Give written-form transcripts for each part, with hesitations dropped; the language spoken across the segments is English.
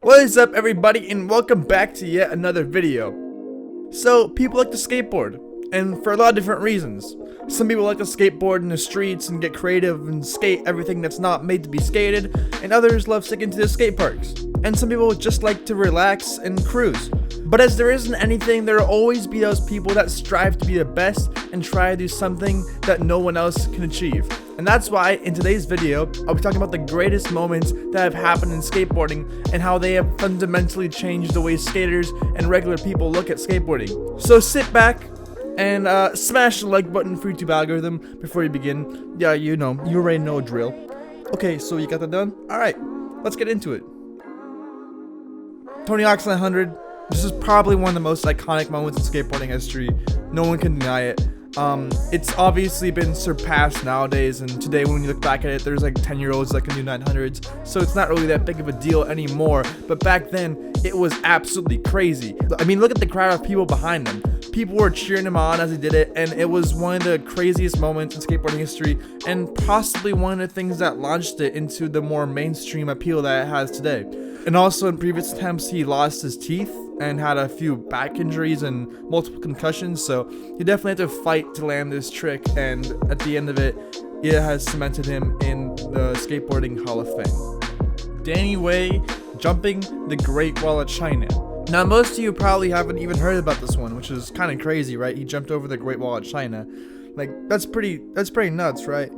What is up, everybody, and welcome back to yet another video. So, people like to skateboard, and for a lot of different reasons. Some people like to skateboard in the streets and get creative and skate everything that's not made to be skated, and others love sticking to the skate parks. And some people just like to relax and cruise. But as there isn't anything, there will always be those people that strive to be the best and try to do something that no one else can achieve. And that's why in today's video, I'll be talking about the greatest moments that have happened in skateboarding and how they have fundamentally changed the way skaters and regular people look at skateboarding. So sit back and smash the like button for YouTube algorithm before you begin. Yeah, you already know a drill. Okay, so you got that done? Alright, let's get into it. Tony Hawk's 900. This is probably one of the most iconic moments in skateboarding history. No one can deny it. It's obviously been surpassed nowadays, and today when you look back at it, there's like 10-year-olds that can do 900s, so it's not really that big of a deal anymore. But back then, it was absolutely crazy. I mean, look at the crowd of people behind them. People were cheering him on as he did it, and it was one of the craziest moments in skateboarding history, and possibly one of the things that launched it into the more mainstream appeal that it has today. And also in previous attempts, he lost his teeth and had a few back injuries and multiple concussions, so he definitely had to fight to land this trick, and at the end of it, it has cemented him in the skateboarding Hall of Fame. Danny Way jumping the Great Wall of China. Now, most of you probably haven't even heard about this one, which is kind of crazy, right? He jumped over the Great Wall of China. Like, that's pretty nuts, right?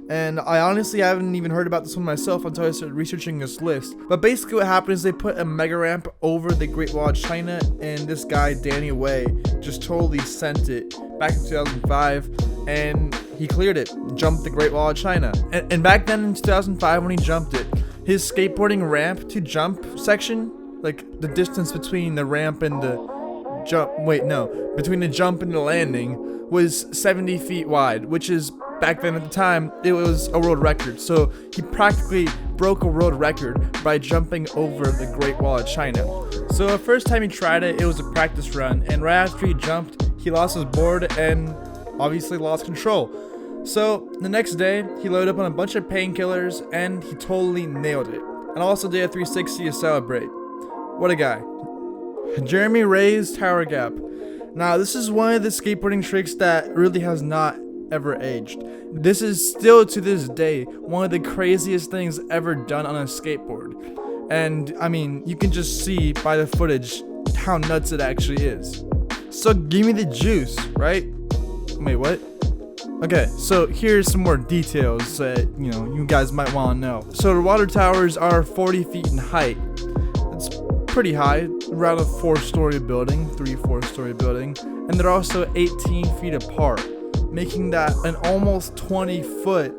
And I honestly haven't even heard about this one myself until I started researching this list. But basically what happened is they put a mega ramp over the Great Wall of China, and this guy, Danny Way, just totally sent it back in 2005, and he cleared it, jumped the Great Wall of China. And back then in 2005 when he jumped it, his skateboarding ramp to jump section, like the distance between the ramp and the between the jump and the landing was 70 feet wide, which is, back then at the time, it was a world record. So he practically broke a world record by jumping over the Great Wall of China. So the first time he tried it, it was a practice run, and right after he jumped, he lost his board and obviously lost control. So the next day, he loaded up on a bunch of painkillers and he totally nailed it, and also did a 360 to celebrate. What a guy. Jeremy Ray's Tower Gap. Now, this is one of the skateboarding tricks that really has not ever aged. This is still to this day one of the craziest things ever done on a skateboard. And I mean, you can just see by the footage how nuts it actually is. So give me the juice, right? Wait, what? Okay, so here's some more details that you guys might want to know. So the water towers are 40 feet in height. That's pretty high, around a 4-story building, 4-story building, and they're also 18 feet apart, making that an almost 20-foot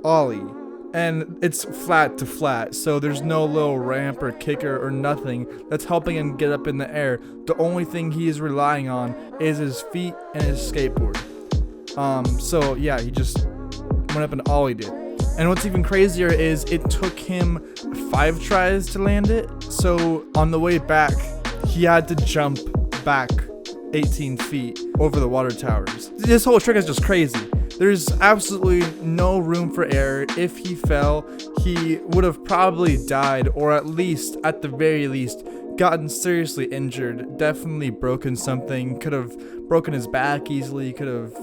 ollie. And it's flat to flat, so there's no little ramp or kicker or nothing that's helping him get up in the air. The only thing he is relying on is his feet and his skateboard. So yeah, he just went up and ollied it. And what's even crazier is it took him 5 tries to land it, so on the way back, he had to jump back 18 feet over the water towers. This whole trick is just crazy. There's absolutely no room for error. If he fell, he would have probably died, or at the very least, gotten seriously injured, definitely broken something, could have broken his back easily, could have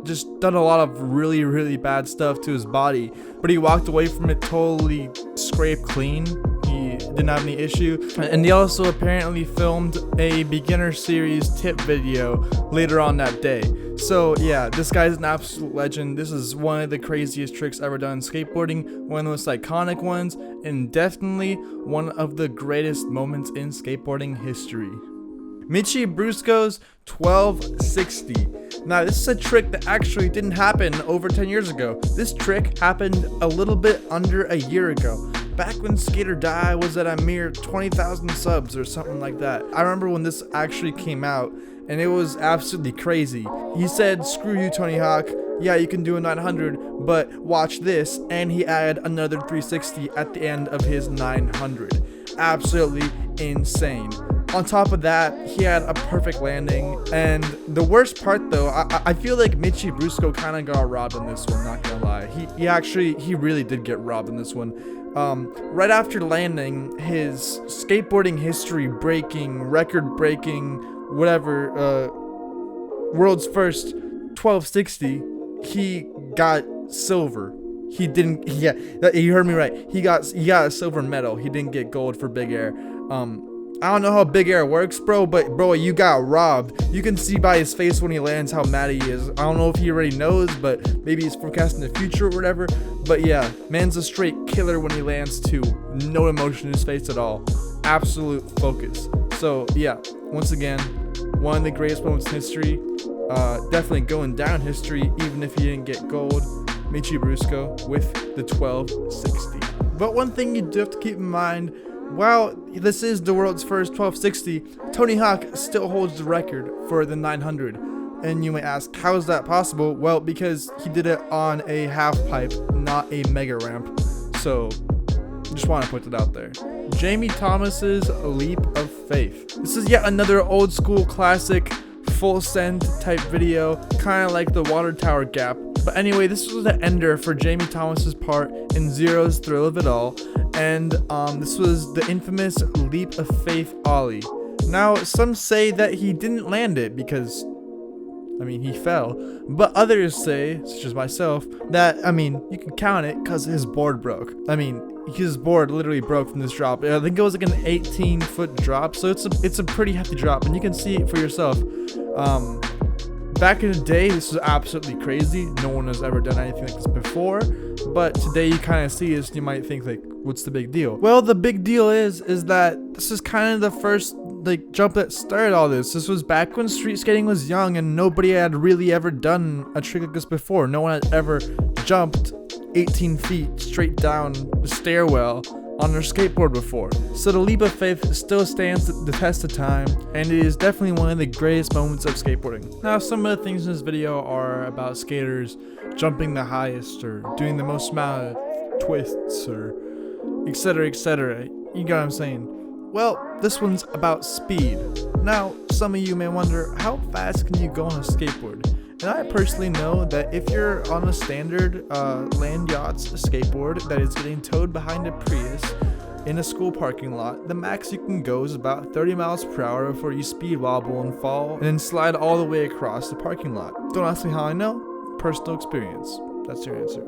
just done a lot of really, really bad stuff to his body. But he walked away from it totally scraped clean. He didn't have any issue. And he also apparently filmed a beginner series tip video later on that day. So yeah, this guy's an absolute legend. This is one of the craziest tricks ever done in skateboarding, one of the most iconic ones, and definitely one of the greatest moments in skateboarding history. Michi Brusco's 1260. Now, this is a trick that actually didn't happen over 10 years ago. This trick happened a little bit under a year ago, back when Skater Die was at a mere 20,000 subs or something like that. I remember when this actually came out, and it was absolutely crazy. He said, "Screw you, Tony Hawk. Yeah, you can do a 900, but watch this," and he added another 360 at the end of his 900. Absolutely insane. On top of that, he had a perfect landing. And the worst part though, I feel like Michi Brusco kind of got robbed in this one, not gonna lie. He really did get robbed in this one. Right after landing, his skateboarding history breaking, record breaking, whatever, world's first 1260, he got silver. He didn't, yeah, you heard me right. He got a silver medal. He didn't get gold for big air. I don't know how big air works, bro, but bro, you got robbed. You can see by his face when he lands how mad he is. I don't know if he already knows, but maybe he's forecasting the future or whatever. But yeah, man's a straight killer when he lands too. No emotion in his face at all. Absolute focus. So yeah, once again, one of the greatest moments in history. Definitely going down history, even if he didn't get gold. Michi Brusco with the 1260. But one thing you do have to keep in mind, while this is the world's first 1260, Tony Hawk still holds the record for the 900. And you may ask, how is that possible? Well, because he did it on a half pipe, not a mega ramp. So, just want to put it out there. Jamie Thomas's Leap of Faith. This is yet another old school classic, full send type video, kind of like the water tower gap. But anyway, this was the ender for Jamie Thomas's part in Zero's Thrill of It All, and this was the infamous Leap of Faith ollie. Now, some say that he didn't land it because, I mean, he fell, but others say, such as myself, that, I mean, you can count it because his board broke. I mean, his board literally broke from this drop. I think it was like an 18-foot drop, so it's a pretty hefty drop, and you can see it for yourself. Back in the day, this was absolutely crazy. No one has ever done anything like this before. But today you kind of see this and you might think like, what's the big deal? Well, the big deal is that this is kind of the first like jump that started all this. This was back when street skating was young and nobody had really ever done a trick like this before. No one had ever jumped 18 feet straight down the stairwell on their skateboard before. So the Leap of Faith still stands the test of time, and it is definitely one of the greatest moments of skateboarding. Now, some of the things in this video are about skaters jumping the highest or doing the most amount of twists or etc, etc. You get what I'm saying? Well, this one's about speed. Now, some of you may wonder, how fast can you go on a skateboard? And I personally know that if you're on a standard land yachts skateboard that is getting towed behind a Prius in a school parking lot, the max you can go is about 30 miles per hour before you speed wobble and fall and then slide all the way across the parking lot. Don't ask me how I know. Personal experience. That's your answer.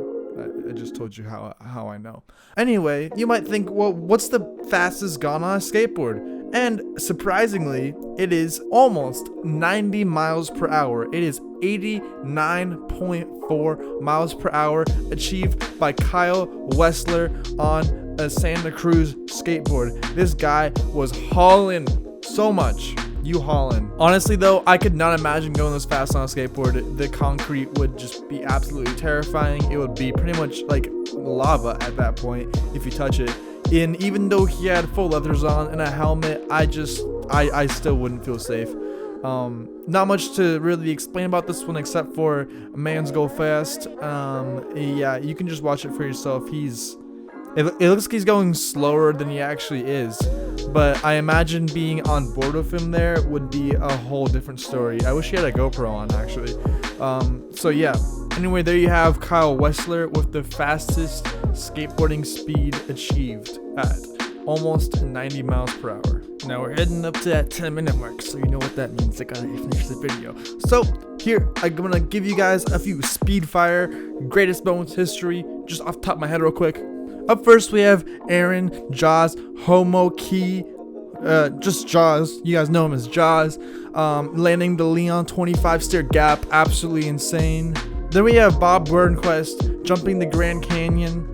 I just told you how I know. Anyway, you might think, well, what's the fastest gone on a skateboard? And surprisingly, it is almost 90 miles per hour. It is 89.4 miles per hour achieved by Kyle Wessler on a Santa Cruz skateboard. This guy was hauling so much. You haulin'. Honestly though, I could not imagine going this fast on a skateboard. The concrete would just be absolutely terrifying. It would be pretty much like lava at that point if you touch it. And even though he had full leathers on and a helmet, I still wouldn't feel safe. Not much to really explain about this one except for man's go fast. Yeah, you can just watch it for yourself. It looks like he's going slower than he actually is, but I imagine being on board with him there would be a whole different story. I wish he had a GoPro on actually. So yeah, anyway, there you have Kyle Wessler with the fastest skateboarding speed achieved at almost 90 miles per hour. Now we're heading up to that 10-minute mark, so you know what that means. I gotta finish the video. So here, I'm gonna give you guys a few speed fire greatest moments history, just off the top of my head real quick. Up first, we have Aaron Jaws Homo Key, just Jaws. You guys know him as Jaws. Landing the Leon 25 stair gap, absolutely insane. Then we have Bob Burnquist jumping the Grand Canyon,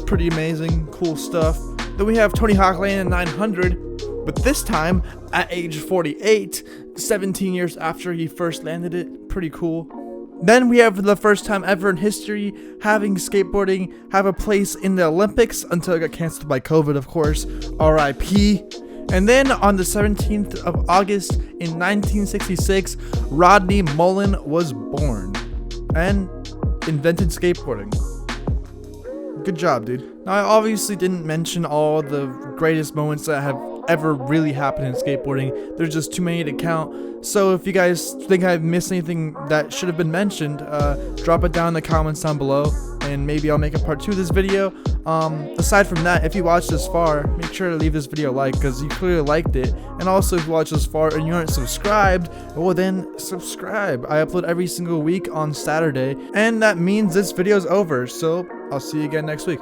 pretty amazing, cool stuff. Then we have Tony Hawk landing 900, but this time at age 48, 17 years after he first landed it, pretty cool. Then we have, for the first time ever in history, having skateboarding have a place in the Olympics until it got canceled by COVID, of course. R.I.P. And then on the 17th of August in 1966, Rodney Mullen was born and invented skateboarding. Good job, dude. Now, I obviously didn't mention all the greatest moments that have ever really happened in skateboarding. There's just too many to count. So if you guys think I've missed anything that should have been mentioned, drop it down in the comments down below, and maybe I'll make a part 2 of this video. Aside from that, if you watched this far, make sure to leave this video a like, because you clearly liked it. And also, if you watched this far and you aren't subscribed, well then subscribe. I upload every single week on Saturday, and that means this video is over. So I'll see you again next week.